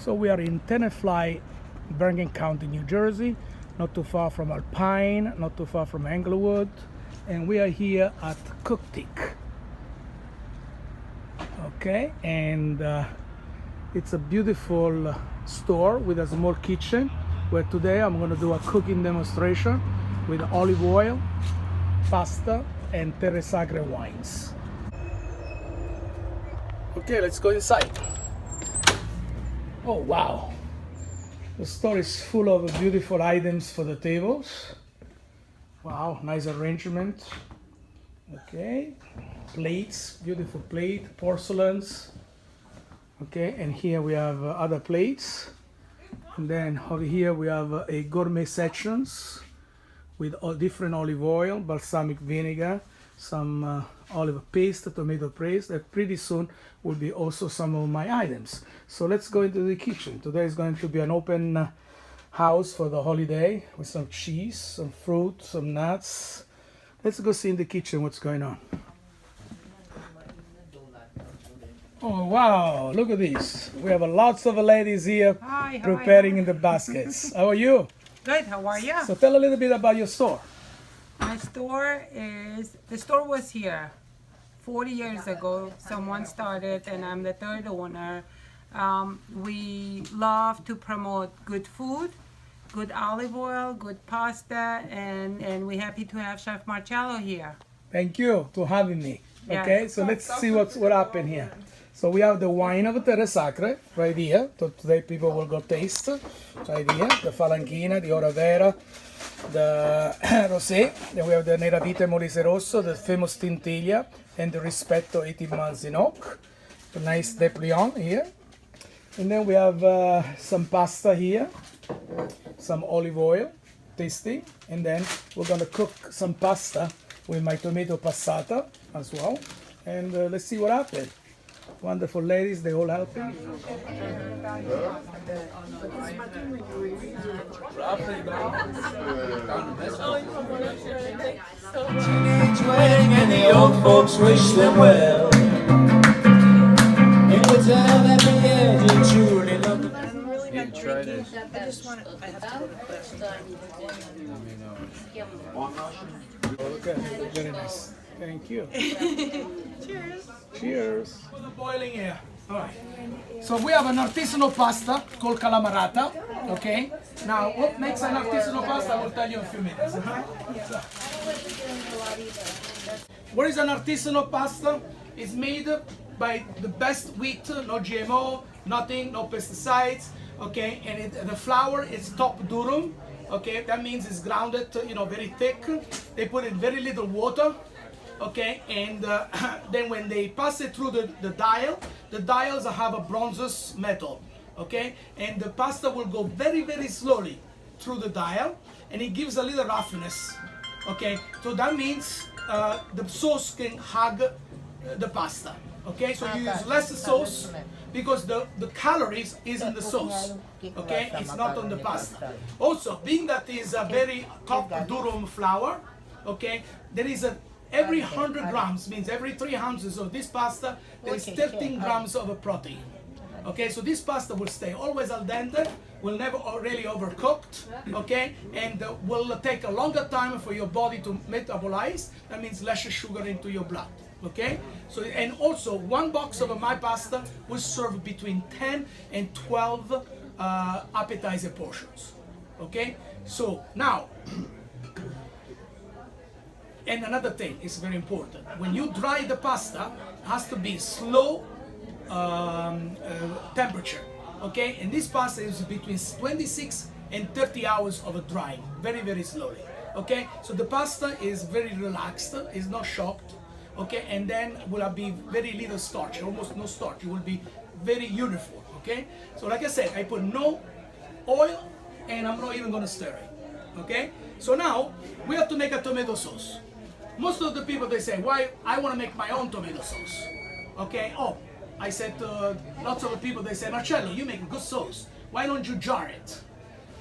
So we are in Tenafly, Bergen County, New Jersey, not too far from Alpine, not too far from Englewood, and we are here at Cooktique. Okay, and it's a beautiful store with a small kitchen where today I'm going to do a cooking demonstration with olive oil, pasta, and Terresacre wines. Okay, let's go inside. Oh wow, the store is full of beautiful items for the tables. Wow, nice arrangement. Okay, plates, beautiful plate, porcelains. Okay, and here we have other plates. And then over here we have a gourmet sections with all different olive oil, balsamic vinegar, some olive paste, tomato paste. That pretty soon will be also some of my items. So let's go into the kitchen. Today is going to be an open house for the holiday with some cheese, some fruit, some nuts. Let's go see in the kitchen what's going on. Oh wow, look at this. We have lots of ladies here preparing in the baskets. How are you? Good, how are you? So tell a little bit about your store. The store was here 40 years ago. Someone started and I'm the third owner. We love to promote good food, good olive oil, good pasta, and we're happy to have Chef Marcello here. Thank you for having me. Yes. Okay, so let's see what happened here. So we have the wine of Terresacre right here. So today people will go taste right here. The Falanghina, the Ora Vera, the Rosé. Then we have the Neravite Molise Rosso, the famous Tintiglia, and the Rispetto 18 months in oak. The nice Deplion here. And then we have some pasta here, some olive oil, tasty. And then we're gonna cook some pasta with my tomato passata as well. And let's see what happens. Wonderful ladies, they all helping. Teenage wedding and the old folks wish them well. You could tell that the engine truly loved them. I'm really not drinking. I just want to. I have to go to bed. Okay, very nice. Thank you. Cheers. Cheers. For the boiling here. All right. So we have an artisanal pasta called calamarata. Okay. Now, what makes an artisanal pasta? I will tell you in a few minutes. What is an artisanal pasta? It's made by the best wheat, no GMO, nothing, no pesticides. Okay, and the flour is top durum. Okay, that means it's grounded, very thick. They put in very little water. Okay, and then when they pass it through the dial, the dials have a bronzous metal. Okay, and the pasta will go very, very slowly through the dial, and it gives a little roughness. Okay, so that means the sauce can hug the pasta. Okay, so you use less sauce because the calories is in the sauce. Okay, it's not on the pasta. Also, being that is a very top durum flour, okay, there is every 100 grams, means every 3 ounces of this pasta, there is 13 grams of a protein. Okay, so this pasta will stay always al dente, will never really overcooked, okay, and will take a longer time for your body to metabolize. That means less sugar into your blood. Okay, so and also one box of my pasta will serve between 10 and 12 appetizer portions. Okay, so now. And another thing is very important. When you dry the pasta, it has to be slow temperature. Okay, and this pasta is between 26 and 30 hours of a drying, very, very slowly. Okay, so the pasta is very relaxed, is not shocked. Okay, and then will be very little starch, almost no starch. It will be very uniform. Okay, so like I said, I put no oil, and I'm not even gonna stir it. Okay, so now we have to make a tomato sauce. Most of the people, they say, why I want to make my own tomato sauce. Okay, I said lots of the people, they say, Marcello, you make a good sauce. Why don't you jar it?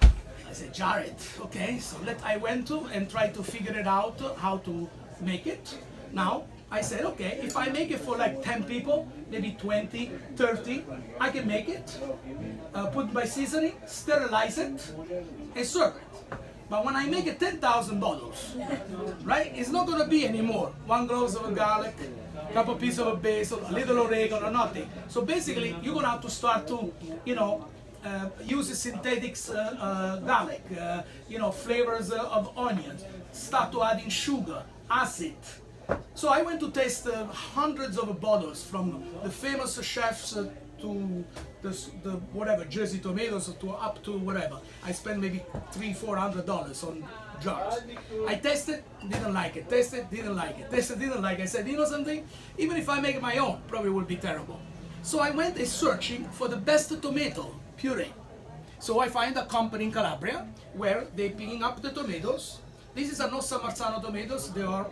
I said, jar it. Okay, so I went to and tried to figure it out how to make it. Now, I said, okay, if I make it for like 10 people, maybe 20, 30, I can make it, put my seasoning, sterilize it, and serve it. But when I make it 10,000 bottles, right, it's not going to be anymore 1 clove of garlic, a couple pieces of basil, a little oregano, nothing. So basically, you're going to have to start to, use synthetic garlic, flavors of onions, start to adding sugar, acid. So I went to taste hundreds of bottles from the famous chefs to the whatever Jersey tomatoes to up to whatever. I spent maybe $300-400 on jars. I tasted, didn't like it. Tasted, didn't like it. Tasted, didn't like it. I said, you know something? Even if I make my own, probably will be terrible. So I went searching for the best tomato puree. So I find a company in Calabria where they're picking up the tomatoes. This is a no San Marzano tomatoes. They are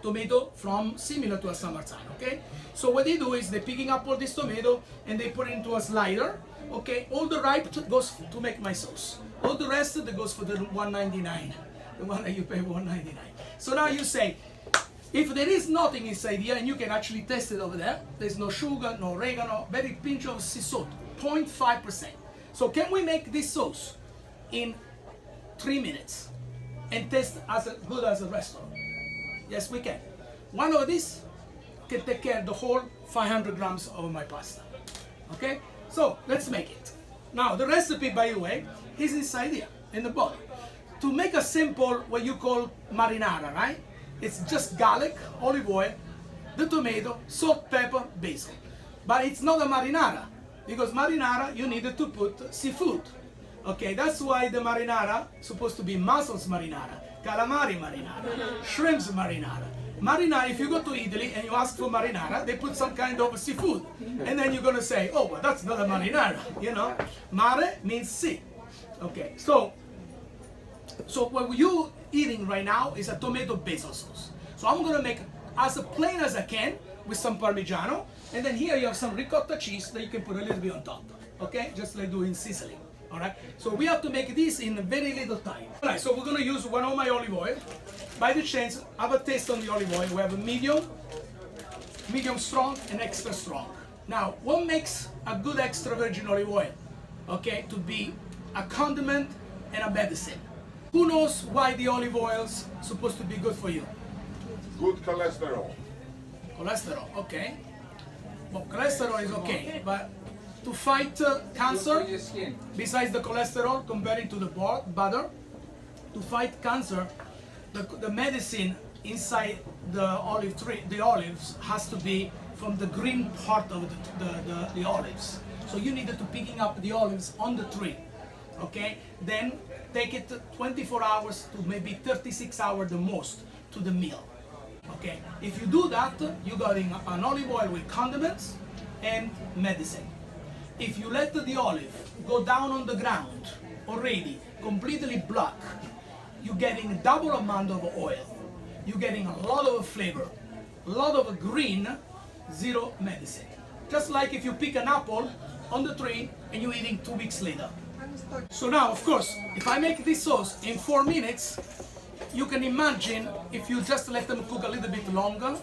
tomato from similar to a San Marzano, okay? So what they do is they're picking up all this tomato and they put it into a slider, okay? All the ripe goes to make my sauce. All the rest that goes for the $1.99, the one that you pay $1.99. So now you say, if there is nothing inside here, and you can actually test it over there, there's no sugar, no oregano, very pinch of sea salt, 0.5%. So can we make this sauce in 3 minutes and taste as good as a restaurant? Yes, we can. One of these can take care of the whole 500 grams of my pasta. Okay? So let's make it. Now the recipe, by the way, is inside here in the bottle. To make a simple, what you call marinara, right? It's just garlic, olive oil, the tomato, salt, pepper, basil. But it's not a marinara, because marinara you needed to put seafood. Okay, that's why the marinara is supposed to be mussels marinara, calamari marinara, shrimps marinara. Marinara, if you go to Italy and you ask for marinara, they put some kind of seafood. And then you're gonna say, oh, but that's not a marinara, you know? Mare means sea. Okay, so what you're eating right now is a tomato basil sauce. So I'm gonna make as plain as I can with some Parmigiano. And then here you have some ricotta cheese that you can put a little bit on top. Okay, just like do in Sicily. All right, so we have to make this in very little time. All right, so we're gonna use one of my olive oil. By the chance, have a taste on the olive oil. We have a medium strong, and extra strong. Now, what makes a good extra virgin olive oil? Okay, to be a condiment and a medicine. Who knows why the olive oil's supposed to be good for you? Good cholesterol. Cholesterol, okay. Well, cholesterol is okay, but to fight cancer, besides the cholesterol, compared to the butter, to fight cancer, the medicine inside the olive tree, the olives, has to be from the green part of the olives. So you needed to picking up the olives on the tree, okay? Then take it 24 hours to maybe 36 hours the most to the meal, okay? If you do that, you got an olive oil with condiments and medicine. If you let the olive go down on the ground already, completely black, you're getting a double amount of oil. You're getting a lot of flavor, a lot of green, zero medicine. Just like if you pick an apple on the tree and you're eating 2 weeks later. So now, of course, if I make this sauce in 4 minutes, you can imagine if you just let them cook a little bit longer,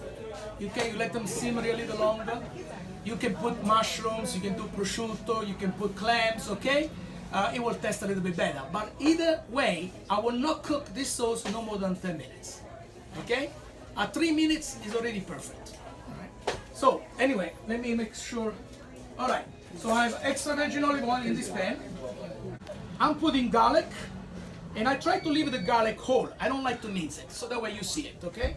you let them simmer a little longer. You can put mushrooms, you can do prosciutto, you can put clams, okay? It will taste a little bit better. But either way, I will not cook this sauce no more than 10 minutes, okay? At 3 minutes is already perfect. All right. So anyway, let me make sure. All right, so I have extra virgin olive oil in this pan. I'm putting garlic, and I try to leave the garlic whole. I don't like to mince it, so that way you see it, okay?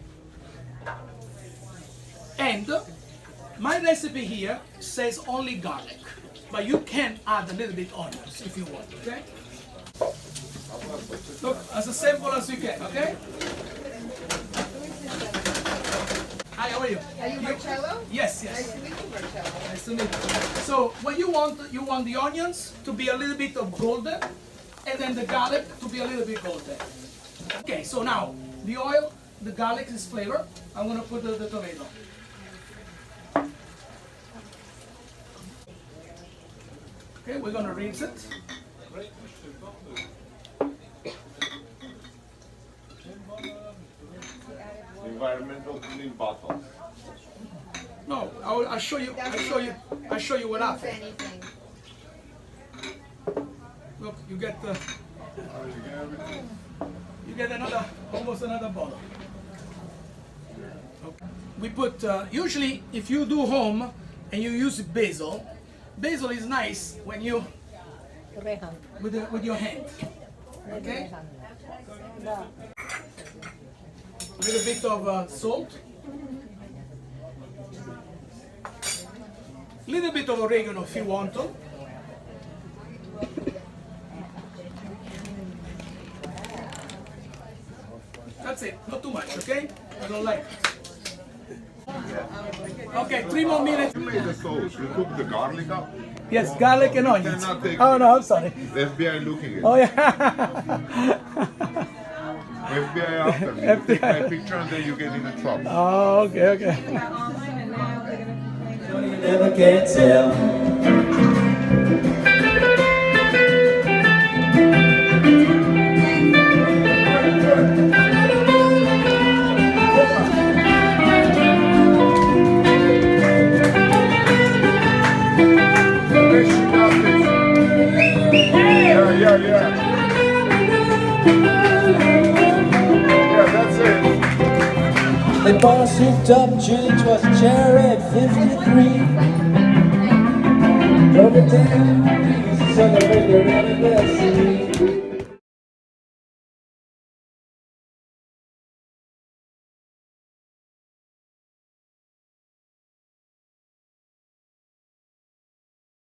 And my recipe here says only garlic, but you can add a little bit onions if you want, okay? Look, as simple as you can, okay? Hi, how are you? Are you Marcello? Yes, Nice yes. to meet you, Marcello. Nice to meet you. So what you want the onions to be a little bit of golden, and then the garlic to be a little bit golden. Okay, so now the oil, the garlic is flavor. I'm gonna put the tomato. Okay, we're gonna rinse it. Environmental clean bottles. No, I'll show you. I'll show you what happened. Anything. Look, you get the. Oh, you get everything. You get another, almost another bottle. Okay. We put, usually if you do home and you use basil, basil is nice when you, with your hand, okay? A little bit of salt, a little bit of oregano if you want to. That's it, not too much, okay? I don't like it. Okay, 3 more minutes. You made the sauce. You cook the garlic up. Yes, garlic and You onions. cannot take Oh no, I'm sorry. The FBI looking at Oh you. yeah. FBI after me. You take my picture and then you get in the trouble. Oh, okay, okay. You never can tell. Yeah. Yeah, that's it. They bought a souped up gin, 'twas a cherry at 53. Drove it down, so the river ran in the sea.